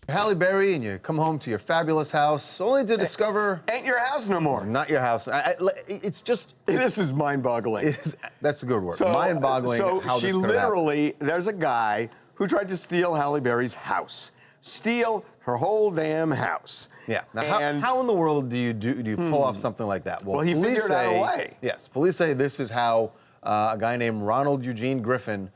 Halle Berry, and you come home to your fabulous house, only to discover... Ain't your house no more. It's not your house. It's just... This is mind-boggling. That's a good word. So, mind-boggling how she this could literally, happen. there's a guy who tried to steal Halle Berry's house. Steal her whole damn house. Yeah. Now, how in the world do you pull off something like that? Well, he figured out a way. Yes, police say this is how a guy named Ronald Eugene Griffin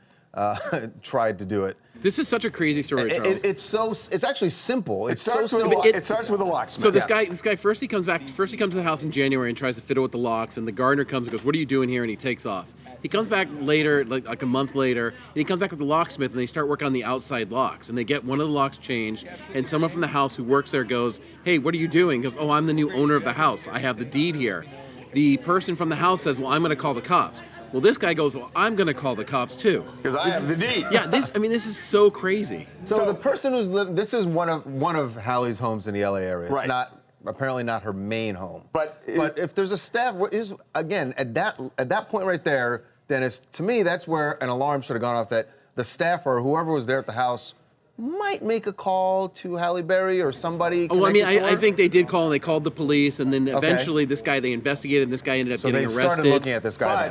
tried to do it. This is such a crazy story, Charles. It's actually simple. It starts with a locksmith. So this guy first he comes to the house in January and tries to fiddle with the locks, and the gardener comes and goes, "What are you doing here?" And he takes off. He comes back later, like a month later, and he comes back with the locksmith, and they start working on the outside locks, and they get one of the locks changed, and someone from the house who works there goes, "Hey, what are you doing?" He goes, "Oh, I'm the new owner of the house. I have the deed here." The person from the house says, "Well, I'm going to call the cops." Well, this guy goes, "Well, I'm going to call the cops too." Because I have the deed. Yeah, this is so crazy. So the person who's living, this is one of Halle's homes in the LA area. Right. It's apparently not her main home. But if there's a staff, again, at that point right there, Dennis, to me, that's where an alarm should have gone off, that the staff or whoever was there at the house might make a call to Halle Berry or somebody. Oh, I mean, I think they did call, and they called the police, and then eventually this guy, they investigated, and this guy ended up getting arrested. So they started looking at this guy.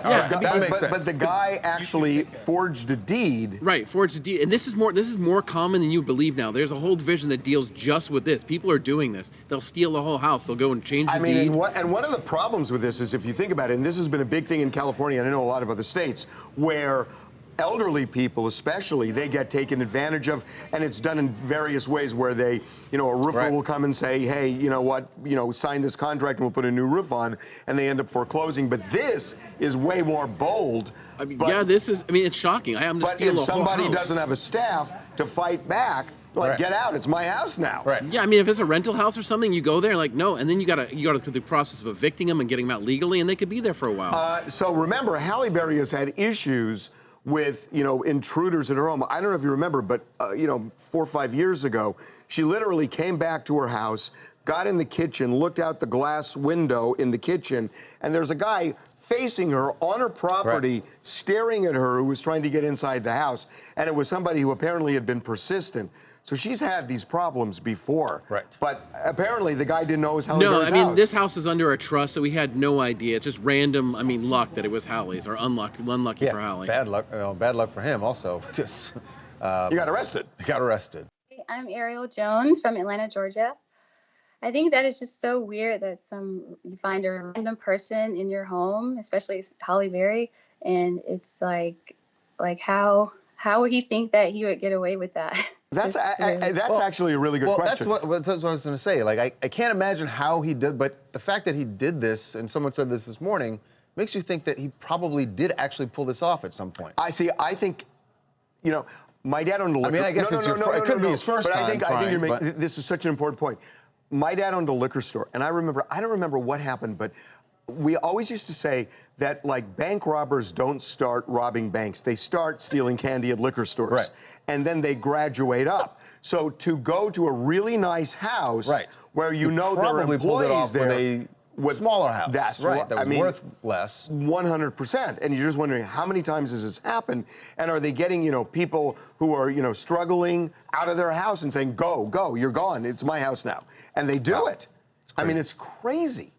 But the guy actually forged a deed. Right, forged a deed, and this is more common than you believe now. There's a whole division that deals just with this. People are doing this. They'll steal the whole house. They'll go and change the deed. And one of the problems with this is, if you think about it, and this has been a big thing in California, and I know a lot of other states, where elderly people especially, they get taken advantage of, and it's done in various ways where they, a roofer will come and say, "Hey, you know what, sign this contract and we'll put a new roof on," and they end up foreclosing. But this is way more bold. I mean, it's shocking. I'm to steal But if a whole somebody house. doesn't have a staff to fight back, get out, it's my house now. Right. Yeah, I mean, if it's a rental house or something, you go there, like, no, and then you gotta through the process of evicting them and getting them out legally, and they could be there for a while. So remember, Halle Berry has had issues with, intruders in her home. I don't know if you remember, but, 4 or 5 years ago, she literally came back to her house, got in the kitchen, looked out the glass window in the kitchen, and there's a guy facing her on her property, staring at her, who was trying to get inside the house. And it was somebody who apparently had been persistent. So she's had these problems before. Right. But apparently the guy didn't know it was Halle Berry's house. No, I mean, this house is under a trust, so we had no idea. It's just random, luck that it was Halle's, or unlucky for Halle. Bad luck for him also, because... you got arrested. I'm Ariel Jones from Atlanta, Georgia. I think that is just so weird that you find a random person in your home, especially Halle Berry, and it's like how would he think that he would get away with that? That's actually a really good question. That's what I was going to say. Like, I can't imagine how he did, but the fact that he did this, and someone said this morning, makes you think that he probably did actually pull this off at some point. I think, my dad owned a liquor. I mean, I guess it could be his first time. But I think this is such an important point. My dad owned a liquor store, and I don't remember what happened, but we always used to say that, like, bank robbers don't start robbing banks. They start stealing candy at liquor stores. Right. And then they graduate up. So to go to a really nice house where there are employees there, with smaller house. That's right. That was worth less. 100%. And you're just wondering, how many times has this happened? And are they getting, people who are, struggling out of their house and saying, go, you're gone. It's my house now. And they do it. I mean, it's crazy.